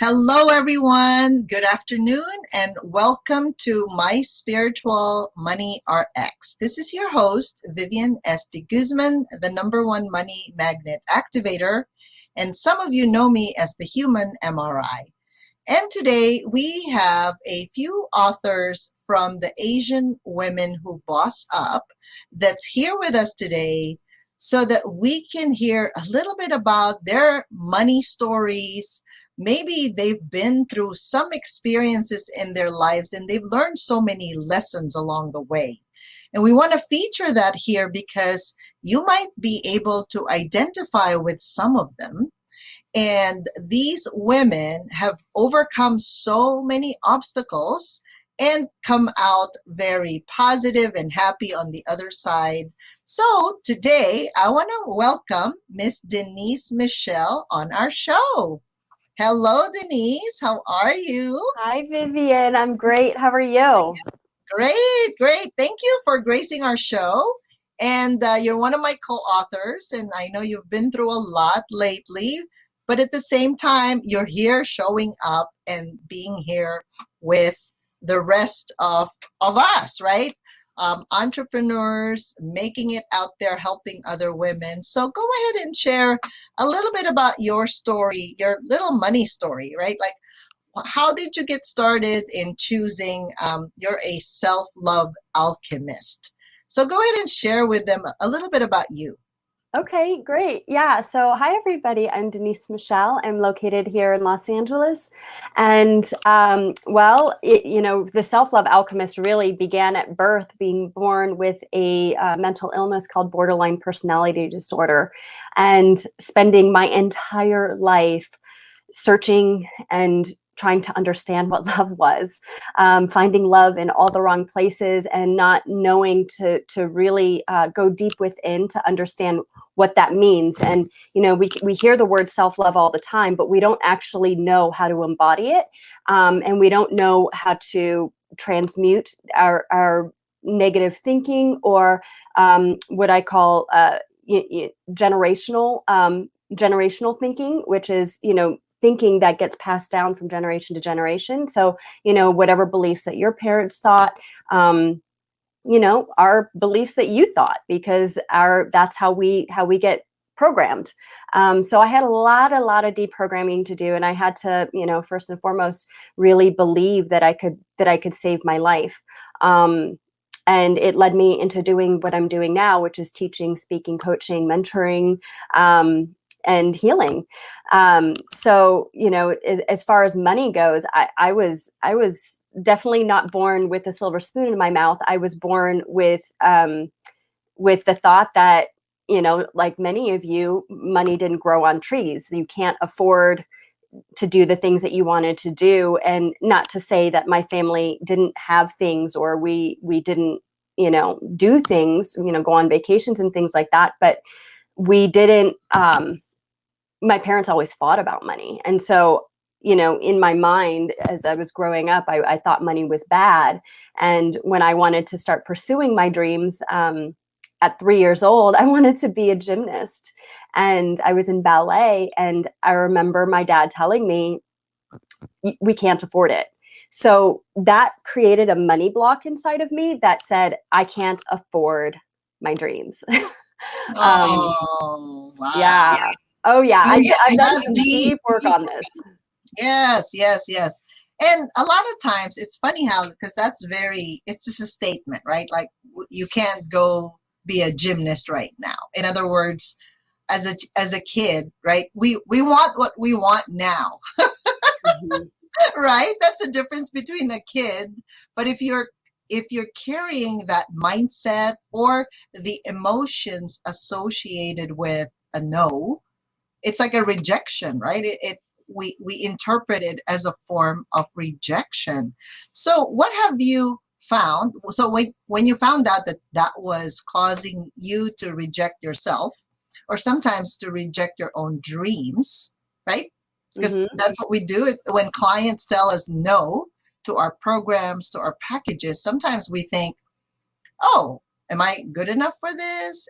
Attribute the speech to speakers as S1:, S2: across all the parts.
S1: Hello, everyone. Good afternoon, and welcome to My Spiritual Money RX. This is your host, Vivian S. de Guzman, the #1 money magnet activator, and some of you know me as the Human MRI. And today we have a few authors from the Asian Women Who Boss Up that's here with us today so that we can hear a little bit about their money stories. Maybe they've been through some experiences in their lives and they've learned so many lessons along the way. And we want to feature that here because you might be able to identify with some of them. And these women have overcome so many obstacles and come out very positive and happy on the other side. So today I want to welcome Miss Denise Michelle on our show. Hello, Denise. How are you?
S2: Hi, Vivian. I'm great. How are you?
S1: Great, great. Thank you for gracing our show. And you're one of my co-authors, and I know you've been through a lot lately, but at the same time, you're here showing up and being here with the rest of us, right? Entrepreneurs making it out there, helping other women. So go ahead and share a little bit about your story, your little money story, right? Like, how did you get started in choosing you're a self-love alchemist? So go ahead and share with them a little bit about you.
S2: Okay, great. Yeah. So, hi, everybody. I'm Denise Michelle. I'm located here in Los Angeles. And, the Self Love Alchemist really began at birth, being born with a mental illness called borderline personality disorder, and spending my entire life searching and trying to understand what love was, finding love in all the wrong places and not knowing to really go deep within to understand what that means. And, we hear the word self-love all the time, but we don't actually know how to embody it. And we don't know how to transmute our negative thinking or what I call generational thinking, which is, thinking that gets passed down from generation to generation. So, whatever beliefs that your parents thought, are beliefs that you thought, because that's how we get programmed. So I had a lot of deprogramming to do, and I had to, first and foremost, really believe that I could save my life. And it led me into doing what I'm doing now, which is teaching, speaking, coaching, mentoring, and healing. So, as far as money goes, I was definitely not born with a silver spoon in my mouth. I was born with the thought that, like many of you, money didn't grow on trees. You can't afford to do the things that you wanted to do. And not to say that my family didn't have things, or we didn't, do things, go on vacations and things like that. But we didn't, my parents always fought about money. And so, in my mind, as I was growing up, I thought money was bad. And when I wanted to start pursuing my dreams, at 3 years old, I wanted to be a gymnast. And I was in ballet. And I remember my dad telling me, we can't afford it. So that created a money block inside of me that said, I can't afford my dreams.
S1: Oh, wow.
S2: Yeah. Oh, yeah. I've done
S1: That's
S2: some
S1: deep.
S2: deep work on this.
S1: Yes, yes, yes. And a lot of times it's funny how, because it's just a statement, right? Like you can't go be a gymnast right now. In other words, as a kid, right? We want what we want now.
S2: Mhm.
S1: Right? That's the difference between a kid. But if you're carrying that mindset or the emotions associated with a no, it's like a rejection, right? We interpret it as a form of rejection. So what have you found? So when you found out that that was causing you to reject yourself, or sometimes to reject your own dreams, right? Because
S2: Mhm.
S1: that's what we do when clients tell us no to our programs, to our packages. Sometimes we think, oh, Am I good enough for this?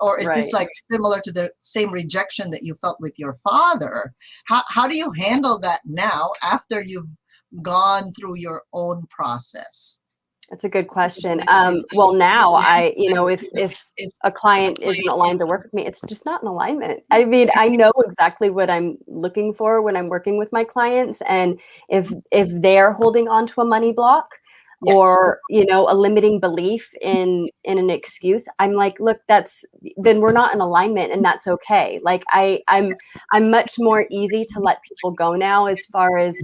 S1: Or is this
S2: Right.
S1: like similar to the same rejection that you felt with your father? How do you handle that now after you've gone through your own process?
S2: That's a good question. Well, now if a client isn't aligned to work with me, it's just not in alignment. I mean, I know exactly what I'm looking for when I'm working with my clients, and if they're holding on to a money block
S1: Yes.
S2: or a limiting belief in an excuse, I'm like, look, then we're not in alignment, and that's okay. Like I'm much more easy to let people go now, as far as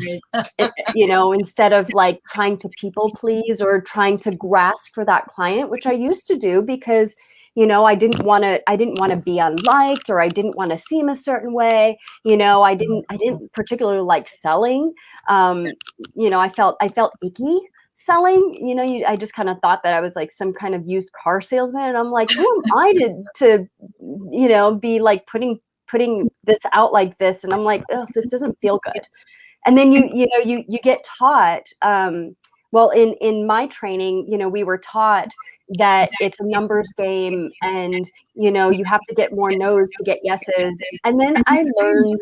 S2: instead of like trying to people please or trying to grasp for that client, which I used to do because I didn't want to be unliked, or I didn't want to seem a certain way. I didn't particularly like selling. I felt icky selling. I just kind of thought that I was like some kind of used car salesman, and I'm like, who am I to be like putting this out like this? And I'm like, oh, this doesn't feel good. And then you get taught, well, in my training, we were taught that it's a numbers game, and you have to get more no's to get yeses. And then I learned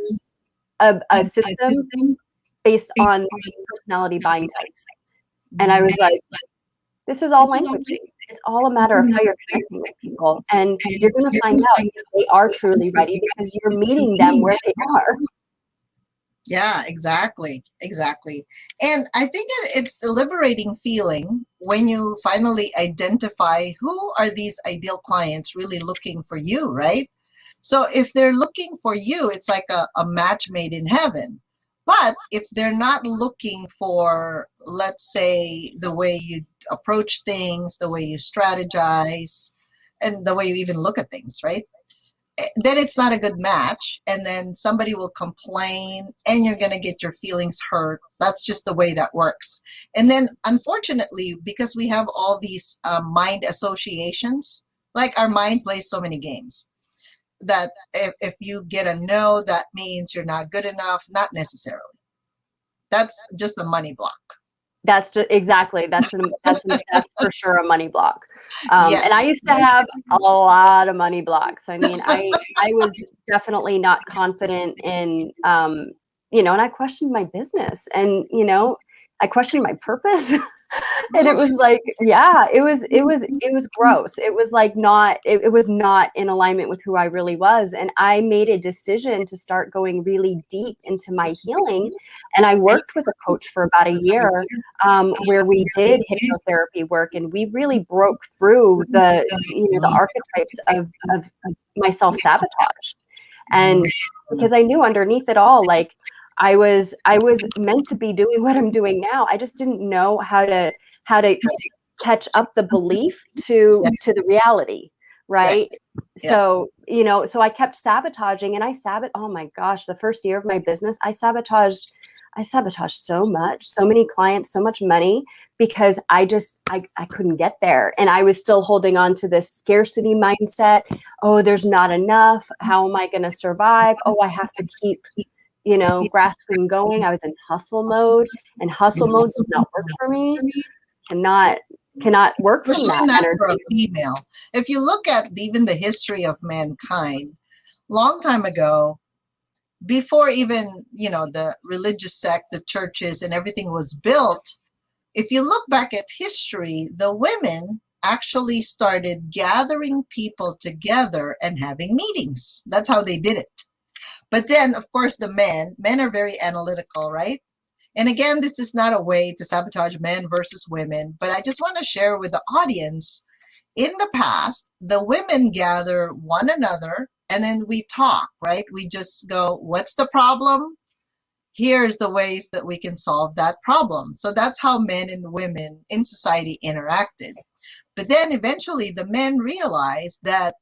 S2: a system based on personality buying types, and I was like, this is all languaging. It's all a matter of how you're connecting with people, and you're going to find out if they are truly ready because you're meeting them where they are.
S1: Yeah, exactly. Exactly. And I think it's a liberating feeling when you finally identify who are these ideal clients really looking for you, right? So if they're looking for you, it's like a match made in heaven. But if they're not looking for, let's say, the way you approach things, the way you strategize, and the way you even look at things, right? Then it's not a good match, and then somebody will complain and you're going to get your feelings hurt. That's just the way that works. And then unfortunately, because we have all these mind associations, like our mind plays so many games, that if you get a no, that means you're not good enough. Not necessarily. That's just a money block.
S2: That's just exactly that's for sure a money block. And I
S1: Yes.
S2: used to have a lot of money blocks. I mean, I was definitely not confident in and I questioned my business, and I questioned my purpose. And it was like, yeah, it was gross. It was like it was not in alignment with who I really was. And I made a decision to start going really deep into my healing. And I worked with a coach for about a year, where we did hypnotherapy work, and we really broke through the archetypes of my self-sabotage. And because I knew underneath it all, like I was meant to be doing what I'm doing now. I just didn't know how to catch up the belief to the reality, right?
S1: Yes.
S2: So I kept sabotaging, and oh my gosh, the first year of my business, I sabotaged so much, so many clients, so much money, because I couldn't get there. And I was still holding on to this scarcity mindset. Oh, there's not enough. How am I going to survive? Oh, I have to keep grasping going. I was in hustle mode, and hustle mode does not work for me. Cannot work from
S1: Especially
S2: that
S1: not
S2: energy.
S1: for a female. If you look at even the history of mankind, long time ago, before even the religious sect, the churches, and everything was built, if you look back at history, the women actually started gathering people together and having meetings. That's how they did it. But then, of course, the men are very analytical, right? And again, this is not a way to sabotage men versus women, but I just want to share with the audience, in the past, the women gather one another and then we talk, right? We just go, what's the problem? Here's the ways that we can solve that problem. So that's how men and women in society interacted. But then eventually the men realized that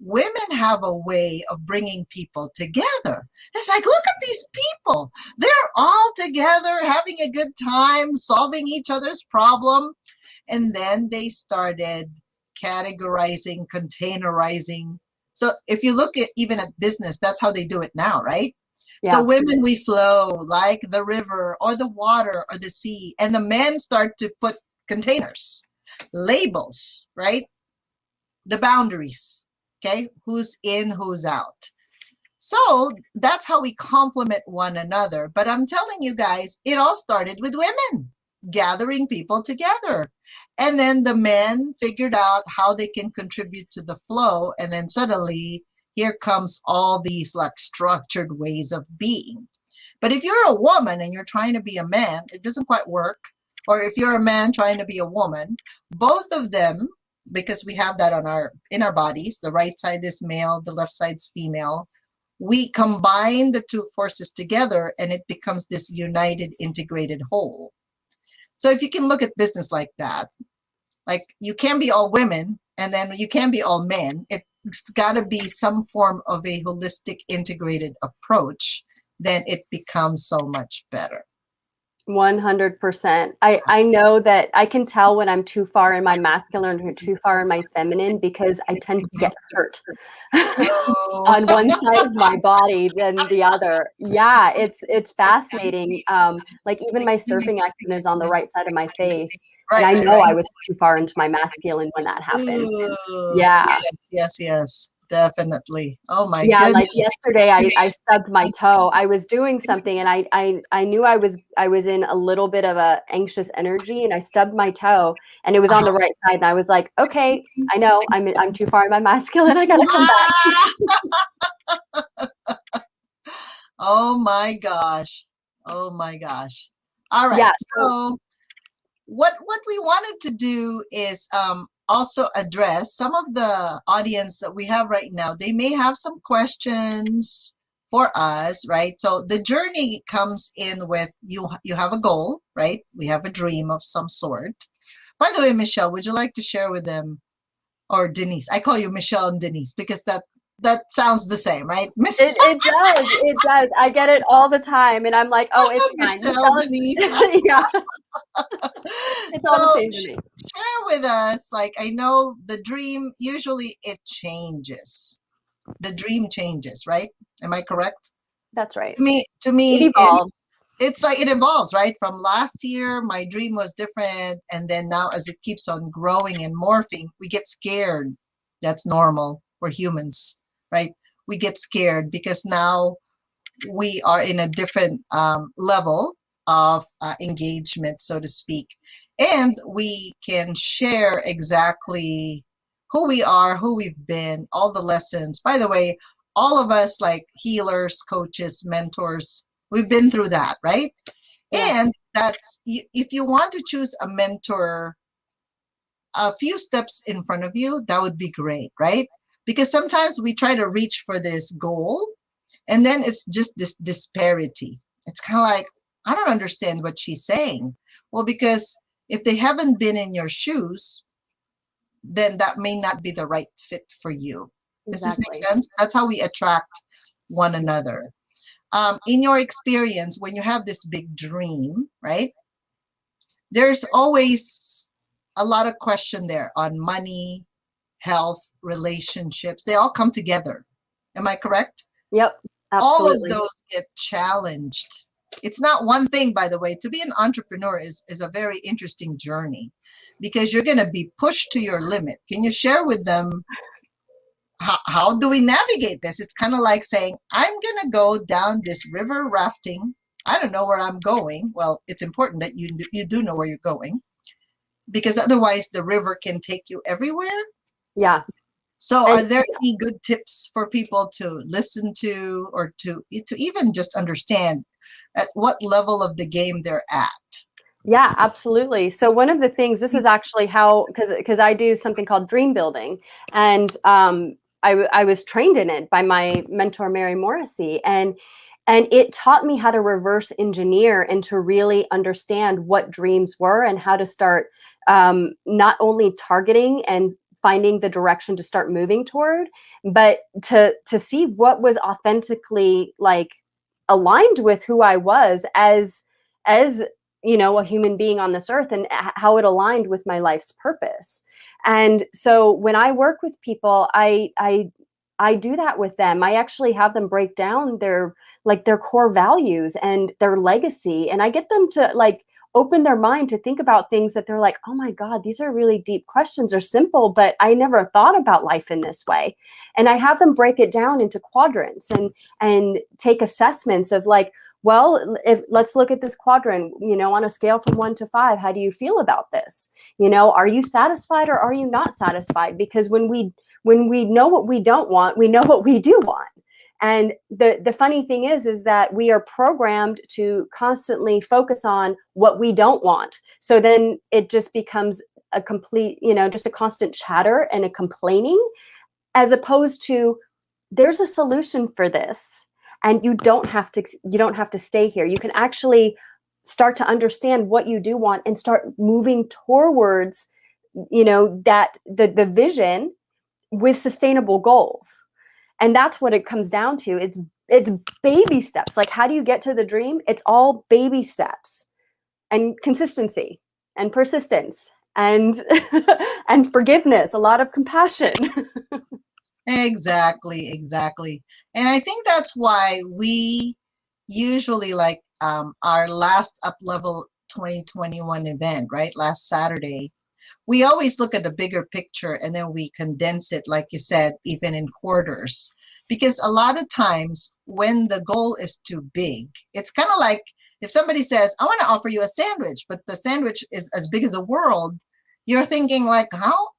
S1: women have a way of bringing people together. It's like, look at these people. They're all together having a good time, solving each other's problem. And then they started categorizing, containerizing. So if you look at even at business, that's how they do it now, right?
S2: Yeah.
S1: So women, we flow like the river or the water or the sea. And the men start to put containers, labels, right? the boundaries. Okay, who's in, who's out. So that's how we complement one another. But I'm telling you guys, it all started with women gathering people together. And then the men figured out how they can contribute to the flow. And then suddenly here comes all these like structured ways of being. But if you're a woman and you're trying to be a man, it doesn't quite work. Or if you're a man trying to be a woman, both of them, because we have that on in our bodies, the right side is male, the left side's female. We combine the two forces together and it becomes this united, integrated whole. So if you can look at business like that, like you can't be all women and then you can't be all men. It's got to be some form of a holistic, integrated approach. Then it becomes so much better.
S2: 100%. I know that I can tell when I'm too far in my masculine or too far in my feminine because I tend to get hurt on one side of my body than the other. Yeah, it's fascinating. Like even my surfing accident is on the right side of my face. And I know I was too far into my masculine when that happened. Yeah.
S1: Yes. Definitely. Oh my
S2: goodness.
S1: Like
S2: yesterday I stubbed my toe. I was doing something and I knew I was in a little bit of a anxious energy and I stubbed my toe and it was on the right side and I was like, okay, I know I'm too far in my masculine. I gotta come
S1: back. Oh my gosh. All right.
S2: Yeah,
S1: so what we wanted to do is also address some of the audience that we have right now. They may have some questions for us, right? So the journey comes in with you have a goal, right? We have a dream of some sort. By the way, Michelle, would you like to share with them, or Denise? I call you Michelle and Denise because that sounds the same, right?
S2: It does. I get it all the time. And I'm like, oh, it's fine. Michelle, yeah. It's all the same to me.
S1: Share with us, like, I know the dream, usually it changes. The dream changes, right? Am I correct?
S2: That's right.
S1: To me,
S2: it evolves.
S1: It's like it evolves, right? From last year, my dream was different. And then now as it keeps on growing and morphing, we get scared. That's normal. We're humans. Right? We get scared because now we are in a different level of engagement, so to speak. And we can share exactly who we are, who we've been, all the lessons. By the way, all of us like healers, coaches, mentors, we've been through that, right? Yeah. And that's, if you want to choose a mentor a few steps in front of you, that would be great, right? Because sometimes we try to reach for this goal and then it's just this disparity. It's kind of like, I don't understand what she's saying. Well, because if they haven't been in your shoes, then that may not be the right fit for you. Exactly. Does this make sense? That's how we attract one another. In your experience, when you have this big dream, right? There's always a lot of question there on money, health, relationships. They all come together. Am I correct?
S2: Yep, absolutely.
S1: All of those get challenged. It's not one thing, by the way. To be an entrepreneur is a very interesting journey because you're going to be pushed to your limit. Can you share with them how do we navigate this? It's kind of like saying, I'm going to go down this river rafting. I don't know where I'm going. Well, it's important that you do know where you're going because otherwise the river can take you everywhere.
S2: Yeah.
S1: So are there any good tips for people to listen to or to even just understand at what level of the game they're at?
S2: Yeah, absolutely. So one of the things, this is actually how, because I do something called dream building, and I was trained in it by my mentor, Mary Morrissey, and it taught me how to reverse engineer and to really understand what dreams were and how to start not only targeting and finding the direction to start moving toward, but to see what was authentically like aligned with who I was as you know, a human being on this earth and how it aligned with my life's purpose. And so when I work with people, I I do that with them. I actually have them break down their core values and their legacy. And I get them to like open their mind to think about things that they're like, oh my God, these are really deep questions. They're simple, but I never thought about life in this way. And I have them break it down into quadrants and take assessments of like, well, if let's look at this quadrant, on a scale from 1 to 5, how do you feel about this? Are you satisfied or are you not satisfied? Because when we know what we don't want, we know what we do want. And the funny thing is that we are programmed to constantly focus on what we don't want. So then it just becomes a complete, just a constant chatter and a complaining, as opposed to there's a solution for this. And you don't have to stay here. You can actually start to understand what you do want and start moving towards, that the vision with sustainable goals. And that's what it comes down to. It's baby steps. Like, how do you get to the dream? It's all baby steps and consistency and persistence and and forgiveness, a lot of compassion.
S1: Exactly. And I think that's why we usually like our last Up Level 2021 event, right? Last Saturday. We always look at the bigger picture and then we condense it, like you said, even in quarters. Because a lot of times when the goal is too big, it's kind of like if somebody says, I want to offer you a sandwich, but the sandwich is as big as the world, you're thinking like,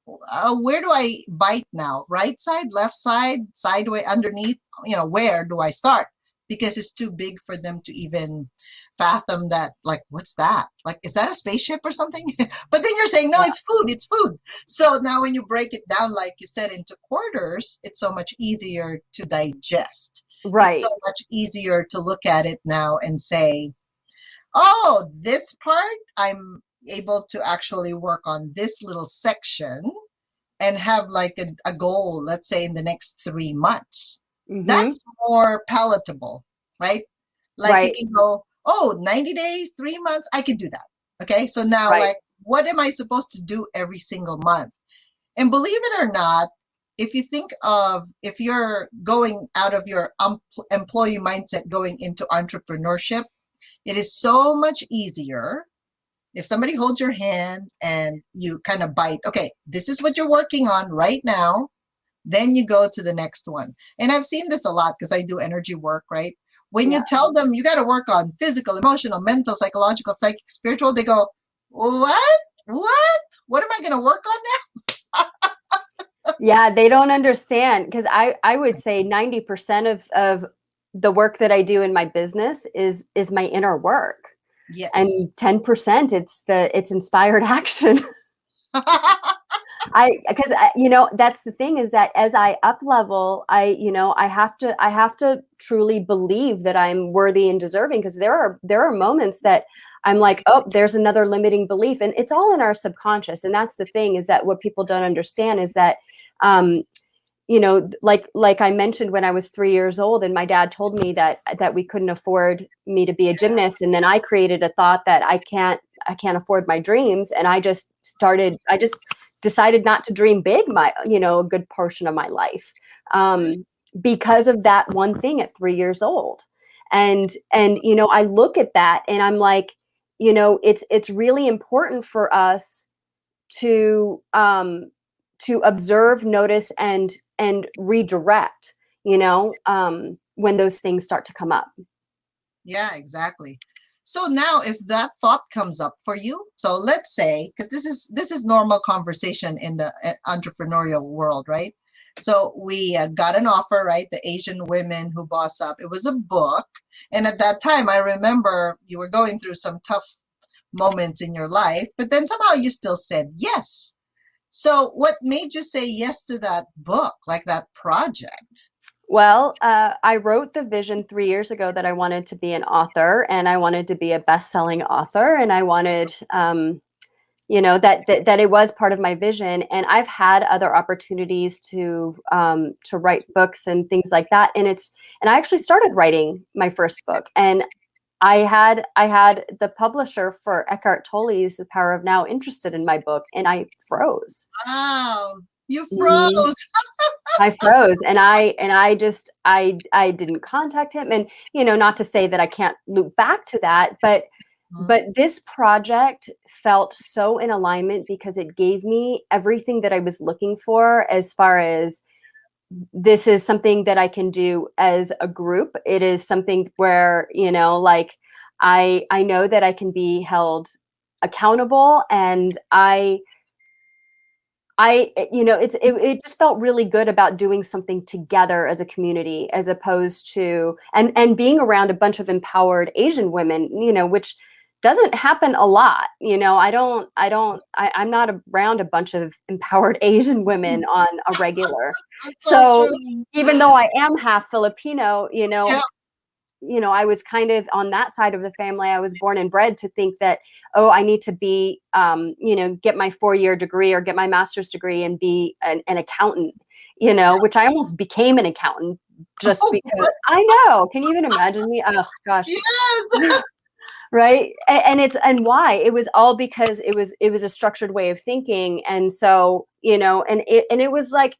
S1: where do I bite now? Right side, left side, sideways, underneath, where do I start? Because it's too big for them to even fathom that, like, what's that? Like, is that a spaceship or something? But then you're saying, no, it's food. So now when you break it down, like you said, into quarters, it's so much easier to digest.
S2: Right.
S1: It's so much easier to look at it now and say, oh, this part, I'm able to actually work on this little section and have like a goal, let's say in the next 3 months.
S2: Mm-hmm.
S1: That's more palatable, right? Like
S2: Right.
S1: you can go, oh, 90 days, 3 months, I can do that. Okay, so now like, what am I supposed to do every single month? And believe it or not, if you think of, if you're going out of your employee mindset going into entrepreneurship, it is so much easier if somebody holds your hand and you kind of bite, okay, this is what you're working on right now, then you go to the next one. And I've seen this a lot because I do energy work, right? When you tell them you got to work on physical, emotional, mental, psychological, psychic, spiritual, they go, what? What am I going to work on now?
S2: Yeah, they don't understand, because I would say 90% of the work that I do in my business is my inner work.
S1: Yes.
S2: And 10% it's inspired action. Because that's the thing, is that as I up level, I have to truly believe that I'm worthy and deserving, because there are moments that I'm like, oh, there's another limiting belief, and it's all in our subconscious. And that's the thing, is that what people don't understand is that like I mentioned, when I was 3 years old and my dad told me that we couldn't afford me to be a gymnast, and then I created a thought that I can't afford my dreams, and I just decided not to dream big a good portion of my life, because of that one thing at 3 years old. And I look at that and I'm like, it's really important for us to observe, notice, and redirect, when those things start to come up.
S1: Yeah, exactly. So now if that thought comes up for you, so let's say, because this is normal conversation in the entrepreneurial world, right? So we got an offer, right? The Asian Women Who Boss Up. It was a book. And at that time, I remember you were going through some tough moments in your life, but then somehow you still said yes. So what made you say yes to that book, like that project?
S2: Well, I wrote the vision 3 years ago that I wanted to be an author, and I wanted to be a best-selling author, and I wanted, that it was part of my vision. And I've had other opportunities to write books and things like that. And I actually started writing my first book, and I had the publisher for Eckhart Tolle's The Power of Now interested in my book, and I froze.
S1: Wow, you froze.
S2: I froze, and I didn't contact him, and not to say that I can't loop back to that, but this project felt so in alignment because it gave me everything that I was looking for, as far as this is something that I can do as a group. It is something where, like, I know that I can be held accountable, and it just felt really good about doing something together as a community, as opposed to, and being around a bunch of empowered Asian women, which doesn't happen a lot. I'm not around a bunch of empowered Asian women on a regular.
S1: That's so
S2: So
S1: true.
S2: even though I am half Filipino,
S1: Yeah.
S2: I was kind of on that side of the family. I was born and bred to think that, oh, I need to be, get my 4-year degree or get my master's degree and be an accountant, which I almost became an accountant just
S1: Oh,
S2: because. I know. Can you even imagine me? Oh gosh.
S1: yes.
S2: Right. And why? It was all because it was a structured way of thinking. And so, and it was like,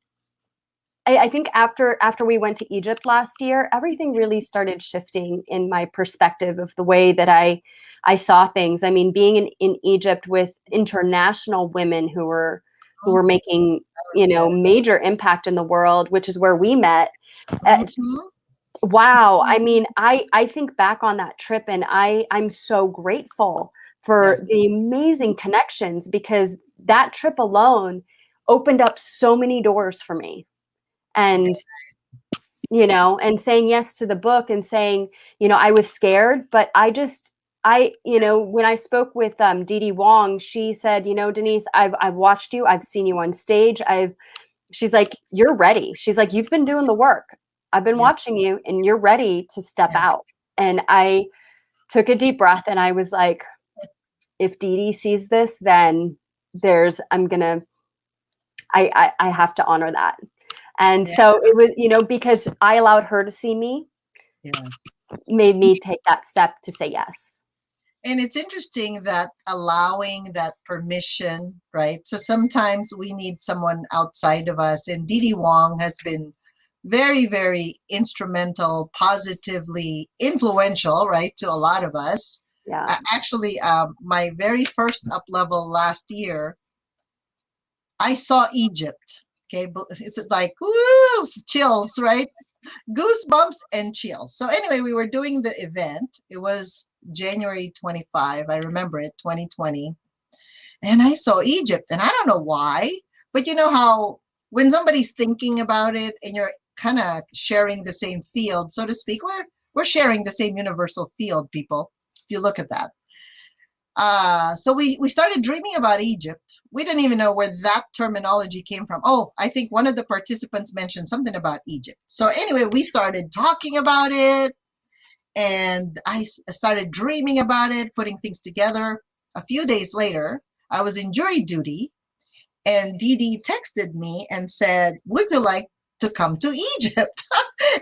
S2: I think after we went to Egypt last year, everything really started shifting in my perspective of the way that I saw things. I mean, being in Egypt with international women who were making, major impact in the world, which is where we met.
S1: Mhm.
S2: Wow. I mean, I think back on that trip, and I'm so grateful for
S1: Yes.
S2: the amazing connections, because that trip alone opened up so many doors for me. And and saying yes to the book, and saying, I was scared, but when I spoke with Dee Dee Wong, she said, Denise, I've watched you, I've seen you on stage, she's like, you're ready. She's like, you've been doing the work. I've been
S1: Yeah.
S2: watching you, and you're ready to step
S1: Yeah.
S2: out. And I took a deep breath, and I was like, if Dee Dee sees this, then I'm gonna, I have to honor that. And
S1: Yeah.
S2: so it was, because I allowed her to see me,
S1: Yeah.
S2: made me take that step to say yes.
S1: And it's interesting that allowing that permission, right? So sometimes we need someone outside of us, and Didi Wong has been very, very instrumental, positively influential, right, to a lot of us.
S2: Yeah.
S1: Actually, my very first up level last year, I saw Egypt. Okay, it's like woo, chills, right? Goosebumps and chills. So anyway, we were doing the event. It was January 25, I remember it, 2020. And I saw Egypt, and I don't know why, but you know how when somebody's thinking about it and you're kind of sharing the same field, so to speak, we're sharing the same universal field, people, if you look at that. So we started dreaming about Egypt. We didn't even know where that terminology came from. Oh, I think one of the participants mentioned something about Egypt. So anyway, we started talking about it, and I started dreaming about it, putting things together. A few days later, I was in jury duty, and Dee Dee texted me and said, would you like to come to Egypt?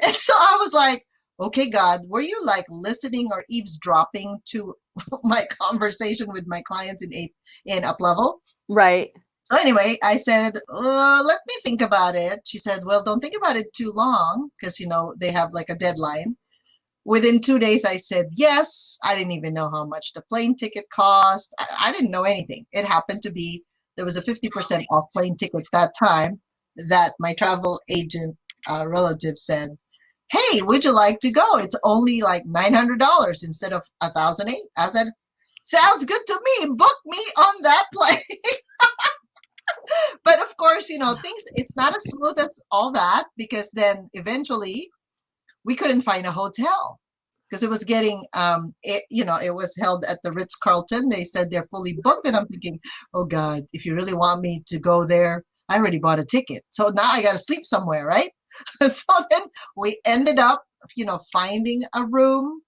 S1: And so I was like, okay, God, were you like listening or eavesdropping to my conversation with my clients in up level?
S2: Right.
S1: So anyway, I said, let me think about it. She said, well, don't think about it too long, because they have like a deadline. Within 2 days, I said yes. I didn't even know how much the plane ticket cost. I didn't know anything. It happened to be there was a 50% off plane ticket that time, that my travel agent relative said, hey, would you like to go? It's only like $900 instead of 1,008. I said, sounds good to me. Book me on that plane. But of course, things, it's not as smooth as all that, because then eventually we couldn't find a hotel, because it was getting it was held at the Ritz-Carlton. They said they're fully booked, and I'm thinking, oh God, if you really want me to go there, I already bought a ticket, so now I got to sleep somewhere, right? So then we ended up finding a room.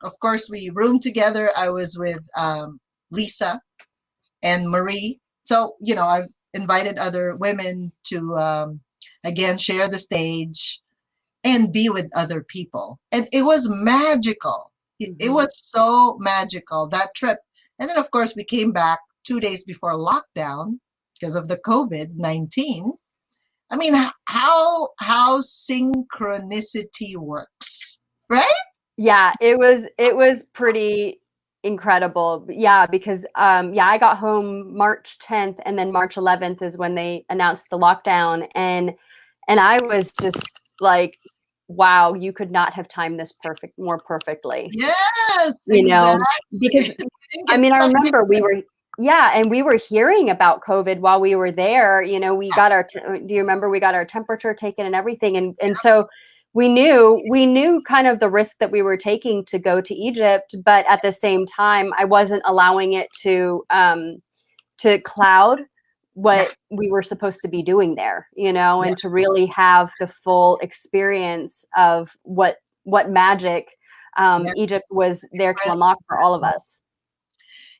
S1: Of course, we roomed together. I was with Lisa and Marie. So I've invited other women to again share the stage and be with other people. And it was magical. It
S2: Mm-hmm.
S1: was so magical, that trip. And then, of course, we came back 2 days before lockdown because of the COVID-19. I mean, how synchronicity works, right?
S2: Yeah, it was pretty incredible. Yeah, because yeah, I got home March 10th and then March 11th is when they announced the lockdown, and I was just like, wow, you could not have timed this more perfectly.
S1: Yes,
S2: You know,
S1: exactly.
S2: because
S1: We didn't
S2: I
S1: get
S2: mean, I
S1: stuck
S2: remember we
S1: anywhere.
S2: were yeah, and we were hearing about COVID while we were there. You know, we got our do you remember we got our temperature taken and everything, and so we knew kind of the risk that we were taking to go to Egypt, but at the same time, I wasn't allowing it to cloud
S1: Yeah,
S2: what we were supposed to be doing there, you know,
S1: yeah,
S2: and to really have the full experience of what magic
S1: yeah.
S2: Egypt was
S1: Be
S2: there to
S1: present
S2: unlock
S1: in
S2: for
S1: that
S2: all of
S1: moment.
S2: us.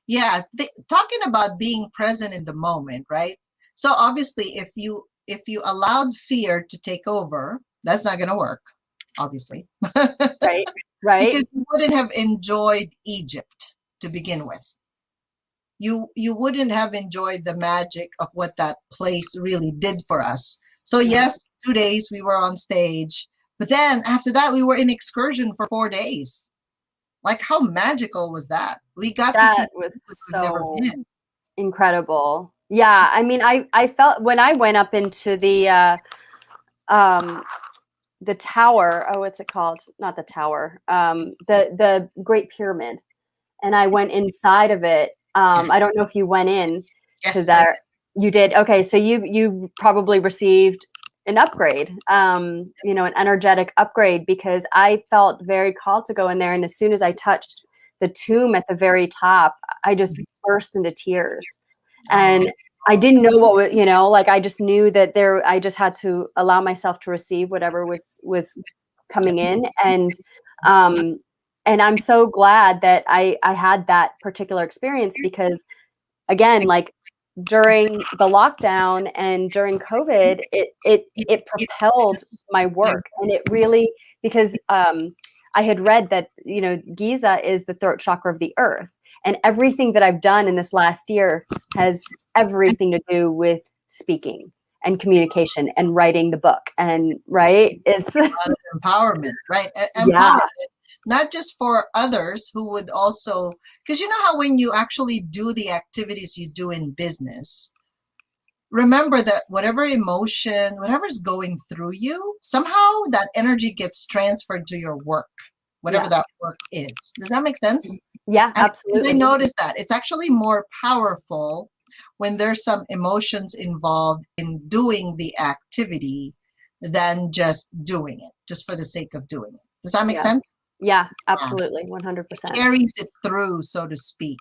S1: Yeah, talking about being present in the moment, right? So obviously, if you allowed fear to take over, that's not going to work, obviously,
S2: Right. Right.
S1: because you wouldn't have enjoyed Egypt to begin with. You wouldn't have enjoyed the magic of what that place really did for us. So
S2: Right.
S1: yes, 2 days we were on stage, but then after that we were in excursion for 4 days. Like how magical was that? We got to see
S2: That was
S1: places we've never
S2: so
S1: been.
S2: incredible. Yeah, I mean, I felt when I went up into um the tower, oh, what's it called? Not the tower. The Great Pyramid. And I went inside of it.
S1: Yeah.
S2: I don't know if you went in to
S1: Yes, I
S2: that. You did. Okay, so you probably received an upgrade, you know, an energetic upgrade, because I felt very called to go in there. And as soon as I touched the tomb at the very top, I just
S1: did.
S2: burst into tears.
S1: Oh,
S2: And I didn't know what you know, like I just knew that there. I just had to allow myself to receive whatever was
S1: yeah.
S2: coming in, um, and I'm so glad that I had that particular experience, because again, like during the lockdown and during COVID, it propelled my work, and it really, because I had read that, you know, Giza is the throat chakra of the earth, and everything that I've done in this last year has everything to do with speaking and communication and writing the book, and right, it's
S1: Empowerment, right?
S2: yeah,
S1: Empowerment, not just for others who would also, because you know how when you actually do the activities you do in business, remember that whatever emotion, whatever's going through you, somehow that energy gets transferred to your work, whatever
S2: yeah,
S1: that work is. Does that make sense?
S2: yeah,
S1: And I
S2: absolutely.
S1: noticed that it's actually more powerful when there's some emotions involved in doing the activity than just doing it, just for the sake of doing it. Does that make
S2: Yeah.
S1: sense?
S2: Yeah,
S1: Yeah.
S2: absolutely,
S1: It
S2: 100%.
S1: carries it through, so to speak.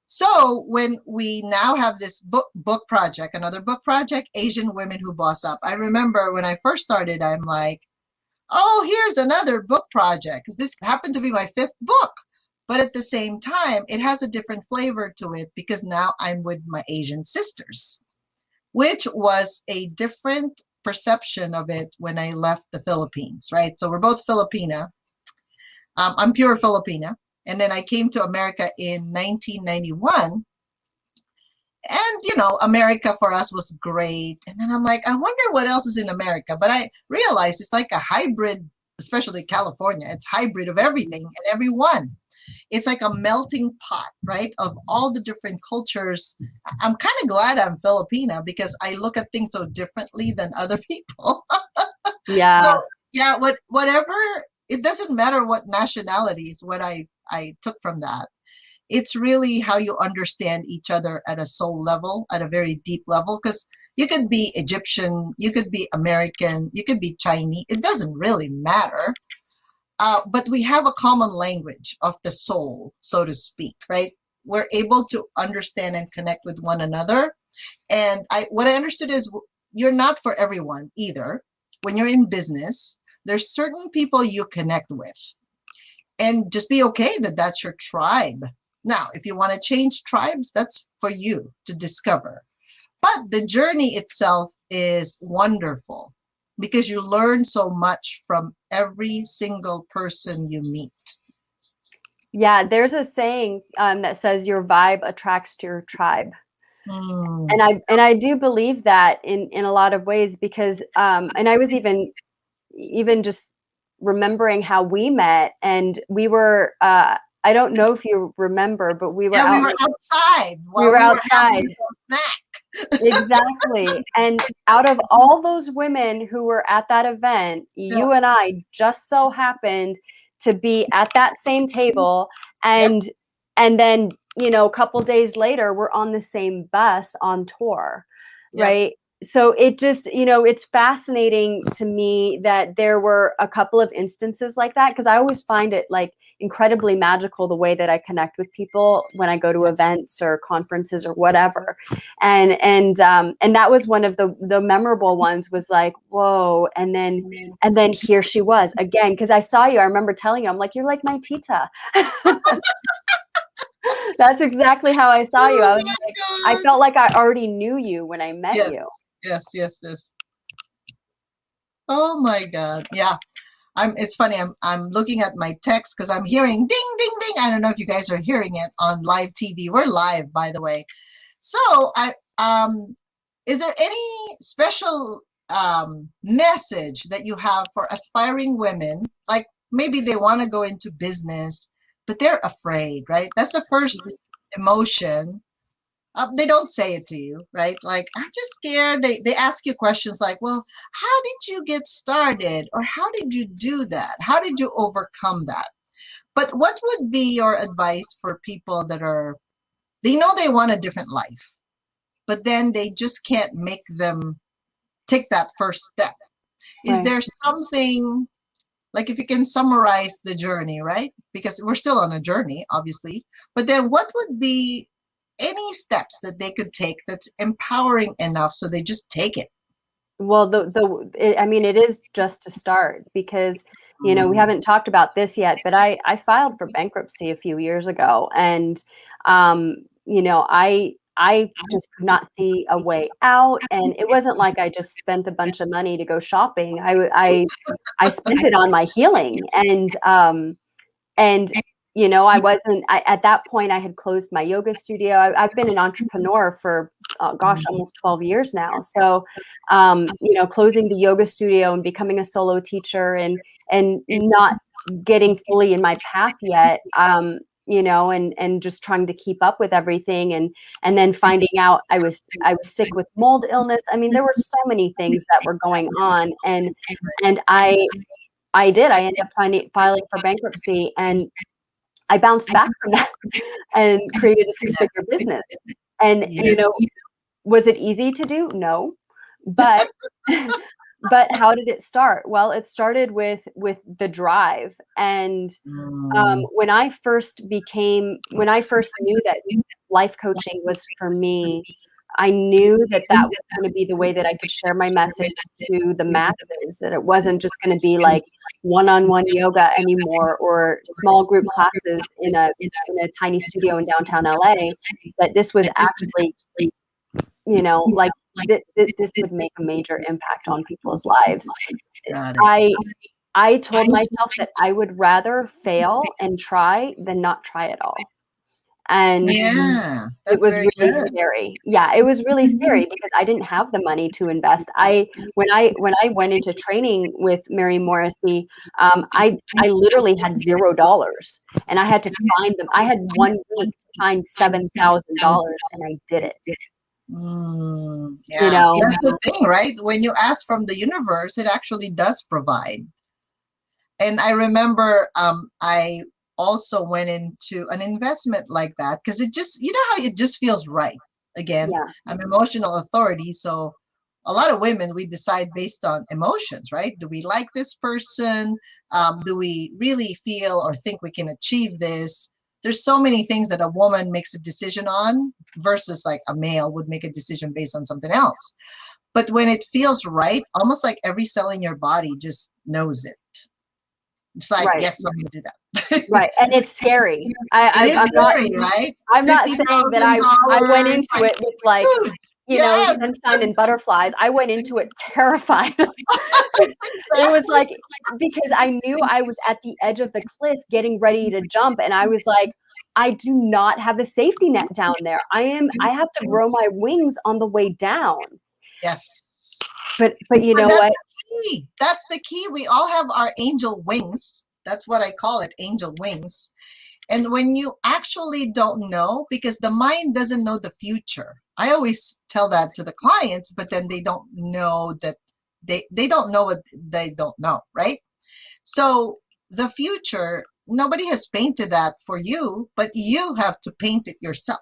S1: So when we now have this book project, another book project, Asian Women Who Boss Up. I remember when I first started, I'm like, oh, here's another book project, because this happened to be my fifth book. But at the same time, it has a different flavor to it because now I'm with my Asian sisters, which was a different perception of it when I left the Philippines, right? So we're both Filipina. I'm pure Filipina. And then I came to America in 1991. And, America for us was great. And then I'm like, I wonder what else is in America. But I realized it's like a hybrid, especially California. It's hybrid of everything and everyone. It's like a melting pot, right, of all the different cultures. I'm kind of glad I'm Filipina because I look at things so differently than other people. So
S2: Yeah.
S1: yeah, whatever, it doesn't matter what nationalities, what I took from that. It's really how you understand each other at a soul level, at a very deep level, because you could be Egyptian, you could be American, you could be Chinese. It doesn't really matter. But we have a common language of the soul, so to speak, right? We're able to understand and connect with one another. And what I understood is you're not for everyone either. When you're in business, there's certain people you connect with, and just be okay that that's your tribe. Now, if you want to change tribes, that's for you to discover. But the journey itself is wonderful because you learn so much from every single person you meet.
S2: Yeah, there's a saying that says your vibe attracts to your tribe.
S1: Mm.
S2: And I do believe that in a lot of ways, because and I was even just remembering how we met, and we were I don't know if you remember, but we were
S1: Yeah, we
S2: out
S1: were outside
S2: we
S1: while
S2: were
S1: we were
S2: outside.
S1: having some snack.
S2: Exactly. And out of all those women who were at that event,
S1: Yeah.
S2: you and I just so happened to be at that same table,
S1: Yep.
S2: and then, you know, a couple days later we're on the same bus on tour,
S1: Yep.
S2: right? So it just, you know, it's fascinating to me that there were a couple of instances like that, because I always find it like incredibly magical the way that I connect with people when I go to events or conferences or whatever. And that was one of the memorable ones, was like, whoa. And then here she was again, because I saw you. I remember telling you, I'm like, you're like my tita. That's exactly how I saw you.
S1: Oh
S2: I was like,
S1: my
S2: I
S1: God.
S2: felt like I already knew you when I met
S1: Yes.
S2: you.
S1: Yes. Yes. Yes. Oh my God. Yeah. It's funny. I'm looking at my text because I'm hearing ding ding ding. I don't know if you guys are hearing it on live TV. We're live, by the way. So is there any special message that you have for aspiring women? Like maybe they want to go into business, but they're afraid, right? That's the first emotion. They don't say it to you, right? Like, I'm just scared. They ask you questions like, well, how did you get started? Or how did you do that? How did you overcome that? But what would be your advice for people that they know they want a different life, but then they just can't make them take that first step? Is
S2: Right.
S1: there something, like if you can summarize the journey, right? Because we're still on a journey, obviously. But then what would be any steps that they could take that's empowering enough so they just take it?
S2: Well, I mean, it is just to start, because, you know, we haven't talked about this yet, but I filed for bankruptcy a few years ago, and you know, I just could not see a way out, and it wasn't like I just spent a bunch of money to go shopping. I spent it on my healing, and you know, at that point I had closed my yoga studio. I've been an entrepreneur for gosh, almost 12 years now. So you know, closing the yoga studio and becoming a solo teacher, and not getting fully in my path yet, you know, and just trying to keep up with everything, and then finding out I was sick with mold illness. I mean, there were so many things that were going on, and I ended up filing for bankruptcy, and I bounced back from that and created a six-figure business. And, you
S1: Yes.
S2: know, was it easy to do? No. But but how did it start? Well, it started with the drive. And
S1: Mm,
S2: when I first knew that life coaching was for me, I knew that that was going to be the way that I could share my message to the masses, that it wasn't just going to be like one-on-one yoga anymore, or small group classes in a tiny studio in downtown LA, that this was actually, you know, like this would make a major impact on people's lives.
S1: got it.
S2: I I told myself that I would rather fail and try than not try at all. And
S1: Yeah,
S2: it
S1: that's
S2: was
S1: very
S2: really
S1: good.
S2: scary. Yeah, it was really scary because I didn't have the money to invest. When I went into training with Mary Morrissey, I literally had $0, and I had to find them. I had 1 week to find $7,000, and I did it. You
S1: Yeah,
S2: know,
S1: that's the thing, right? When you ask from the universe, it actually does provide. And I remember I also went into an investment like that because it just, you know how it just feels right. Again,
S2: yeah,
S1: I'm emotional authority. So a lot of women, we decide based on emotions, right? Do we like this person? Do we really feel or think we can achieve this? There's so many things that a woman makes a decision on versus like a male would make a decision based on something else. But when it feels right, almost like every cell in your body just knows it. It's like,
S2: right,
S1: yes, I'm gonna do that.
S2: right, and it's scary.
S1: It is
S2: I'm not
S1: scary, right?
S2: I'm not
S1: Fifty
S2: saying that
S1: thousand
S2: I went
S1: dollars,
S2: into
S1: like
S2: it with like,
S1: huge.
S2: you know,
S1: Yes,
S2: sunshine and butterflies. I went into it terrified. It was
S1: exactly.
S2: like, because I knew I was at the edge of the cliff getting ready to jump, and I was like, I do not have a safety net down there. I have to grow my wings on the way down.
S1: Yes.
S2: But you know
S1: That's
S2: what?
S1: the key. That's the key. We all have our angel wings. That's what I call it, angel wings. And when you actually don't know, because the mind doesn't know the future. I always tell that to the clients, but then they don't know that they don't know what they don't know, right? So the future, nobody has painted that for you, but you have to paint it yourself.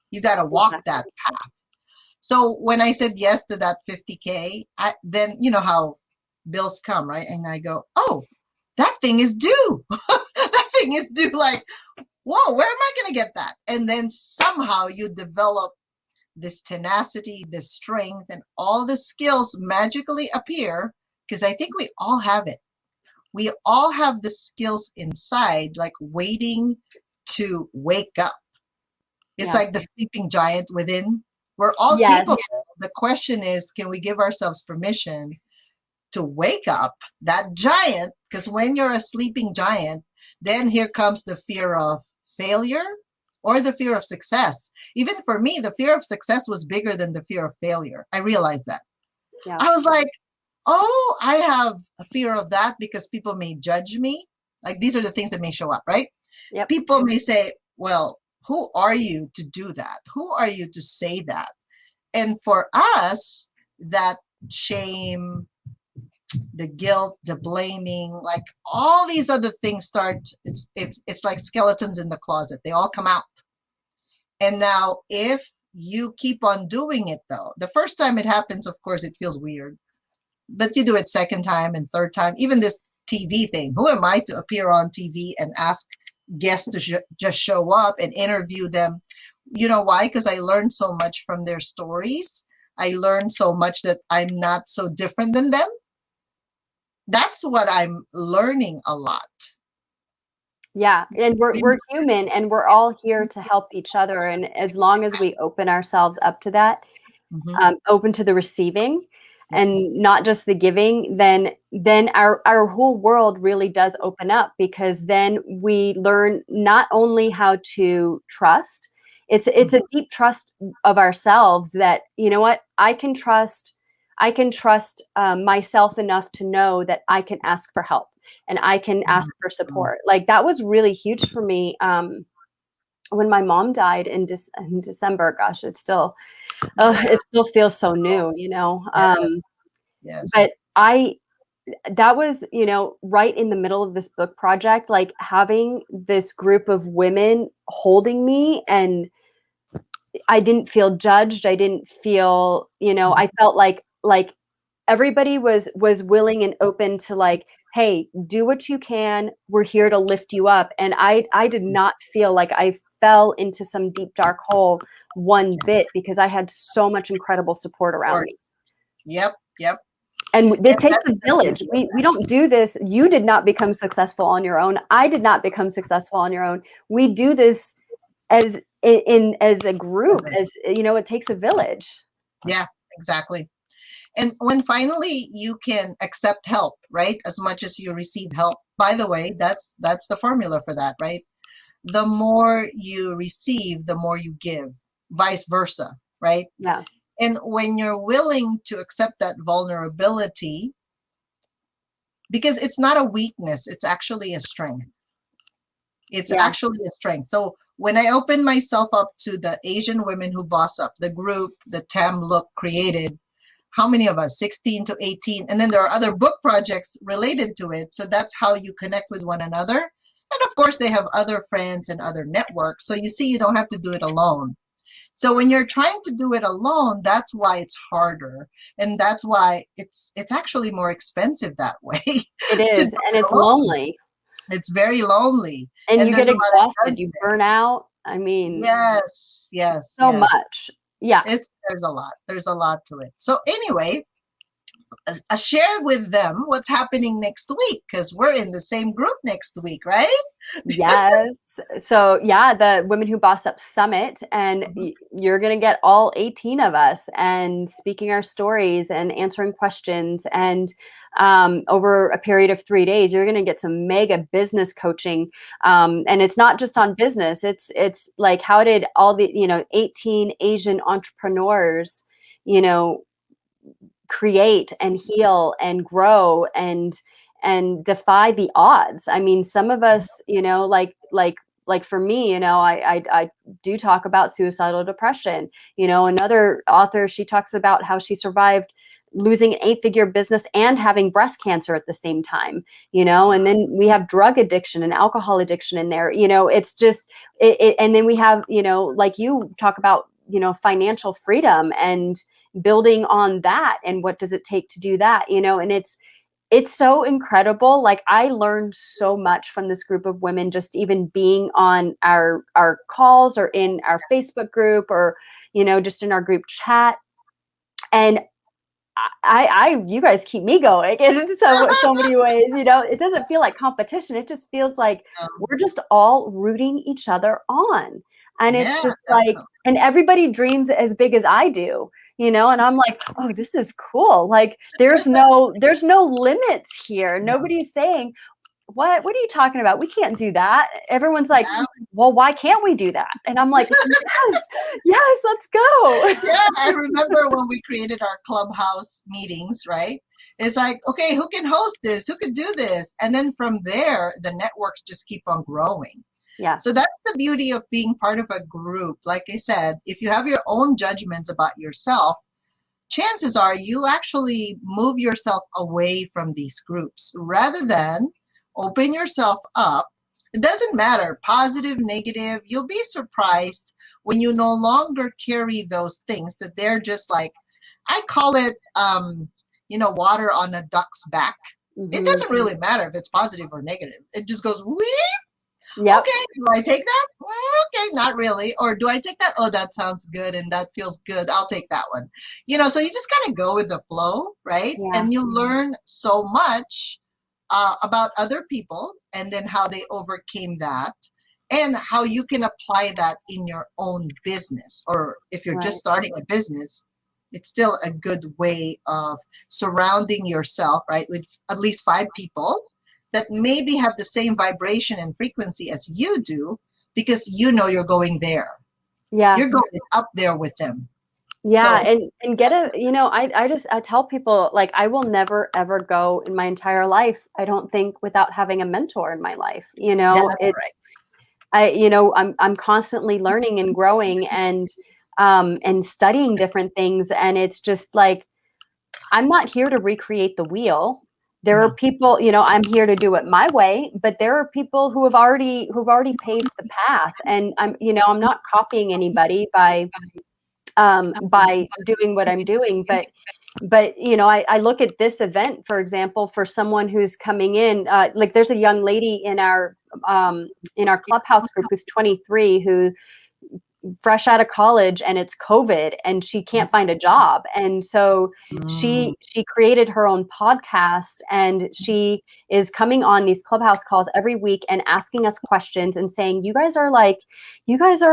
S1: You got to walk that path. So when I said yes to that 50K, then you know how bills come, right? And I go, oh, that thing is due. That thing is due. Like, whoa, where am I going to get that? And then somehow you develop this tenacity, this strength, and all the skills magically appear because I think we all have it. We all have the skills inside, like waiting to wake up. It's like the sleeping giant within. We're all capable. The question is, can we give ourselves permission to wake up that giant? Because when you're a sleeping giant, then here comes the fear of failure or the fear of success. Even for me, the fear of success was bigger than the fear of failure. I realized that.
S2: Yeah.
S1: I was like, oh, I have a fear of that because people may judge me. Like these are the things that may show up, right?
S2: Yep.
S1: People may say, well, who are you to do that? Who are you to say that? And for us, that shame, the guilt, the blaming, like all these other things start, it's like skeletons in the closet. They all come out. And now if you keep on doing it though, the first time it happens, of course, it feels weird. But you do it second time and third time, even this TV thing. Who am I to appear on TV and ask guests to just show up and interview them? You know why? Because I learned so much from their stories. I learned so much that I'm not so different than them. That's what I'm learning a lot.
S2: Yeah, and we're human, and we're all here to help each other. And as long as we open ourselves up to that, open to the receiving, and not just the giving, then our whole world really does open up, because then we learn not only how to trust. It's a deep trust of ourselves that, you know what, I can trust myself enough to know that I can ask for help and I can ask for support. Like that was really huge for me. When my mom died in December, gosh, it still feels so new, you know.
S1: Yes.
S2: But that was, you know, right in the middle of this book project, like having this group of women holding me, and I didn't feel judged. I didn't feel, you know, I felt like everybody was willing and open to like, hey, do what you can. We're here to lift you up. And I did not feel like I fell into some deep, dark hole one bit, because I had so much incredible support around me.
S1: Yep.
S2: And it takes a village. We don't do this. You did not become successful on your own. I did not become successful on your own. We do this as a group, as you know, it takes a village.
S1: Yeah, exactly. And when finally you can accept help, right? As much as you receive help. By the way, that's the formula for that, right? The more you receive, the more you give, vice versa, right?
S2: Yeah.
S1: And when you're willing to accept that vulnerability, because it's not a weakness, it's actually a strength. It's actually a strength. So when I opened myself up to the Asian Women Who Boss Up, the group that Tam Look created, how many of us? 16 to 18. And then there are other book projects related to it. So that's how you connect with one another. And of course, they have other friends and other networks. So you see, you don't have to do it alone. So when you're trying to do it alone, that's why it's harder. And that's why it's actually more expensive that way.
S2: It is. And it's lonely.
S1: It's very lonely.
S2: And you get exhausted. You burn out. I mean,
S1: yes.
S2: So much. Yeah.
S1: There's a lot to it. So anyway, share with them what's happening next week, because we're in the same group next week, right?
S2: Yes. So yeah, the Women Who Boss Up Summit, and
S1: Mhm.
S2: you're going to get all 18 of us and speaking our stories and answering questions. And over a period of 3 days, you're going to get some mega business coaching. And it's not just on business. It's like, how did all the, 18 Asian entrepreneurs, you know, create and heal and grow and defy the odds. I mean, some of us, like for me, I do talk about suicidal depression. Another author, she talks about how she survived losing an 8-figure business and having breast cancer at the same time. And then we have drug addiction and alcohol addiction in there. It's just and then we have, like you talk about, financial freedom and building on that, and what does it take to do that, and it's so incredible. Like, I learned so much from this group of women, just even being on our calls or in our Facebook group, or just in our group chat. And you guys keep me going in so many ways. It doesn't feel like competition. It just feels like we're just all rooting each other on. And
S1: Yeah,
S2: it's just like,
S1: definitely.
S2: and everybody dreams as big as I do, and I'm like, oh, this is cool. Like, there's no limits here. Nobody's saying, what are you talking about? We can't do that. Everyone's like,
S1: Yeah,
S2: well, why can't we do that? And I'm like, yes, let's go.
S1: yeah. I remember when we created our clubhouse meetings, right? It's like, okay, who can host this? Who could do this? And then from there, the networks just keep on growing.
S2: Yeah.
S1: So that's the beauty of being part of a group. Like I said, if you have your own judgments about yourself, chances are you actually move yourself away from these groups rather than open yourself up. It doesn't matter, positive, negative, you'll be surprised when you no longer carry those things, that they're just like, I call it, water on a duck's back. It
S2: Mm-hmm.
S1: doesn't really matter if it's positive or negative. It just goes, wee.
S2: Yep.
S1: Okay, do I take that? Okay, not really. Or do I take that? Oh, that sounds good and that feels good. I'll take that one. So you just kind of go with the flow, right?
S2: Yeah.
S1: And you learn so much about other people, and then how they overcame that, and how you can apply that in your own business. Or if you're just
S2: Right.
S1: starting a business, it's still a good way of surrounding yourself, right, with at least 5 people that maybe have the same vibration and frequency as you do, because you're going there.
S2: Yeah.
S1: You're going up there with them.
S2: Yeah.
S1: So
S2: And get
S1: that's
S2: a, I tell people, like, I will never ever go in my entire life, I don't think, without having a mentor in my life.
S1: yeah, that's right.
S2: It's, I'm constantly learning and growing and studying different things. And it's just like, I'm not here to recreate the wheel. There are
S1: No.
S2: people, I'm here to do it my way, but there are people who've already paved the path. And I'm not copying anybody by doing what I'm doing. But I look at this event, for example, for someone who's coming in, like, there's a young lady in our clubhouse group who's 23, who fresh out of college, and it's COVID, and she can't find a job. And so
S1: Mm,
S2: she created her own podcast, and she is coming on these clubhouse calls every week and asking us questions and saying, you guys are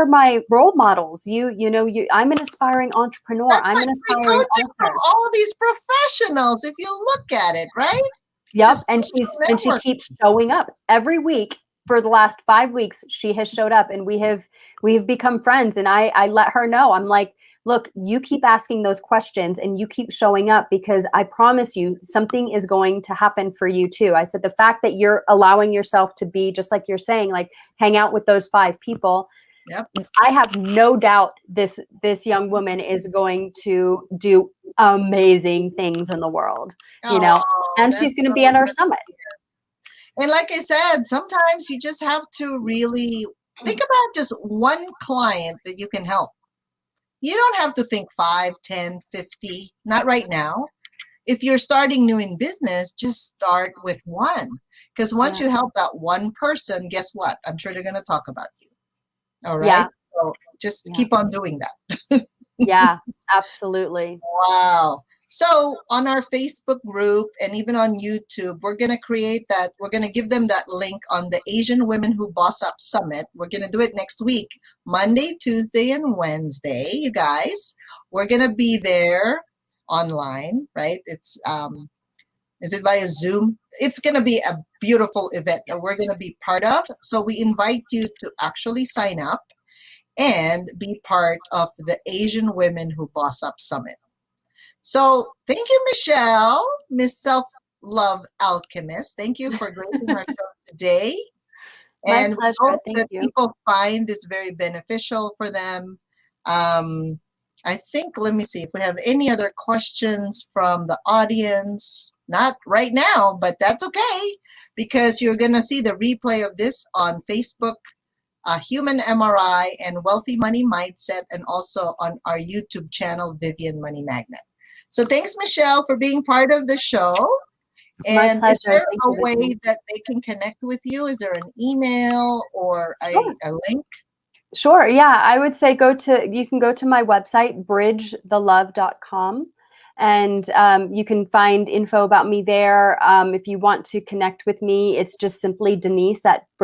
S2: my role models. I'm an aspiring entrepreneur.
S1: that's
S2: I'm
S1: like
S2: an
S1: free
S2: aspiring
S1: coaching from
S2: author.
S1: all these professionals, if you look at it, right?
S2: Yep.
S1: Just
S2: And
S1: social
S2: she
S1: network.
S2: keeps showing up every week. For the last 5 weeks, she has showed up, and we've become friends. And I let her know, I'm like, look, you keep asking those questions and you keep showing up, because I promise you something is going to happen for you too. I said, the fact that you're allowing yourself to be, just like you're saying, like, hang out with those 5 people,
S1: Yep.
S2: I have no doubt this young woman is going to do amazing things in the world,
S1: Oh,
S2: and
S1: that's
S2: she's going to be
S1: so
S2: at our
S1: good.
S2: summit.
S1: And like I said, sometimes you just have to really think about just one client that you can help. You don't have to think 5, 10, 50, not right now. If you're starting new in business, just start with one. Because once
S2: Yeah.
S1: you help that one person, guess what? I'm sure they're going to talk about you. All right.
S2: Yeah.
S1: So just
S2: Yeah.
S1: keep on doing that.
S2: Yeah, absolutely.
S1: Wow. So on our Facebook group and even on YouTube, we're going to create that. We're going to give them that link on the Asian Women Who Boss Up Summit. We're going to do it next week, Monday, Tuesday, and Wednesday, you guys. We're going to be there online, right? Is it via Zoom? It's going to be a beautiful event that we're going to be part of. So we invite you to actually sign up and be part of the Asian Women Who Boss Up Summit. So thank you, Michelle, Miss Self Love Alchemist. Thank you for gracing our show today.
S2: My
S1: And we
S2: pleasure.
S1: hope
S2: Thank
S1: that
S2: you.
S1: people find this very beneficial for them. I think, let me see if we have any other questions from the audience. Not right now, but that's okay because you're going to see the replay of this on Facebook, Human MRI and Wealthy Money Mindset, and also on our YouTube channel, Vivian Money Magnet. So thanks, Michelle, for being part of the show.
S2: My
S1: And is
S2: pleasure.
S1: there
S2: Thank
S1: a
S2: you,
S1: way
S2: Vivian.
S1: that they can connect with you? Is there an email or
S2: Sure.
S1: a link?
S2: Sure. Yeah, I would say you can go to my website, bridgethelove.com, and you can find info about me there. If you want to connect with me, it's just simply Denise at